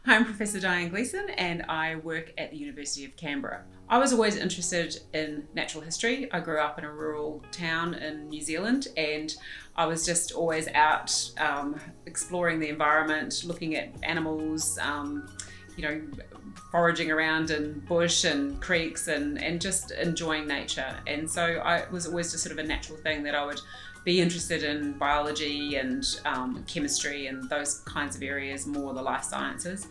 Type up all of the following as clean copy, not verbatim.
I'm Professor Dianne Gleeson and I work at the University of Canberra. I was always interested in natural history. I grew up in a rural town in New Zealand and I was just always out exploring the environment, looking at animals, foraging around in bush and creeks and just enjoying nature. And so it was always just sort of a natural thing that I would be interested in biology and chemistry and those kinds of areas, more the life sciences.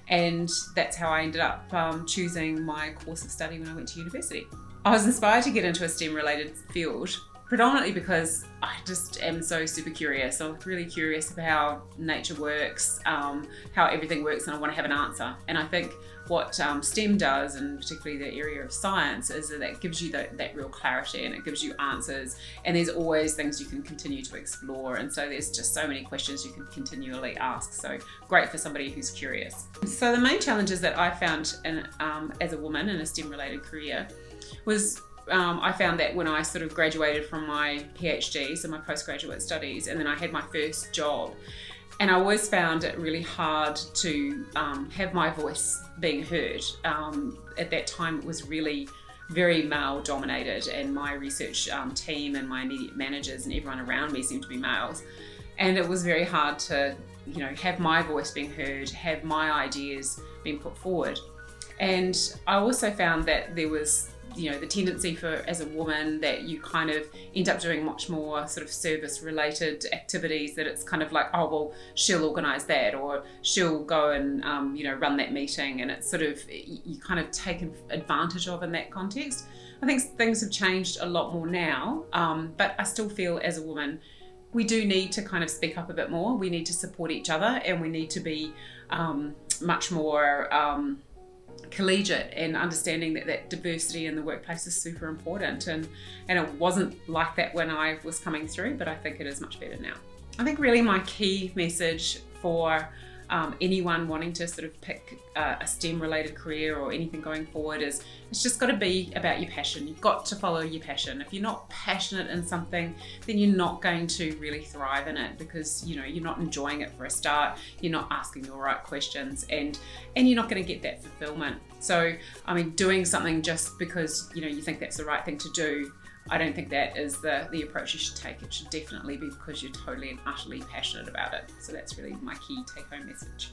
And that's how I ended up choosing my course of study when I went to university. I was inspired to get into a STEM related field, predominantly because I just am so super curious. I'm really curious about how nature works, how everything works, and I want to have an answer. And I think what STEM does, and particularly the area of science, is that it gives you that real clarity and it gives you answers, and there's always things you can continue to explore, and so there's just so many questions you can continually ask. So great for somebody who's curious. So the main challenges that I found as a woman in a STEM related career was I found that when I sort of graduated from my PhD, so my postgraduate studies, and then I had my first job, and I always found it really hard to have my voice being heard. At that time, it was really very male dominated, and my research team and my immediate managers and everyone around me seemed to be males. And it was very hard to, have my voice being heard, have my ideas being put forward. And I also found that there was the tendency for, as a woman, that you kind of end up doing much more sort of service related activities, that it's kind of like, oh, well, she'll organise that, or she'll go and, run that meeting. And it's sort of, you kind of taken advantage of in that context. I think things have changed a lot more now, but I still feel as a woman, we do need to kind of speak up a bit more. We need to support each other, and we need to be much more collegiate, and understanding that diversity in the workplace is super important, and it wasn't like that when I was coming through, but I think it is much better now. I think really my key message for anyone wanting to sort of pick a STEM related career or anything going forward is it's just got to be about your passion. You've got to follow your passion. If you're not passionate in something, then you're not going to really thrive in it, because you're not enjoying it for a start, you're not asking the right questions, and you're not going to get that fulfillment. So doing something just because you think that's the right thing to do, I don't think that is the approach you should take. It should definitely be because you're totally and utterly passionate about it. So that's really my key take-home message.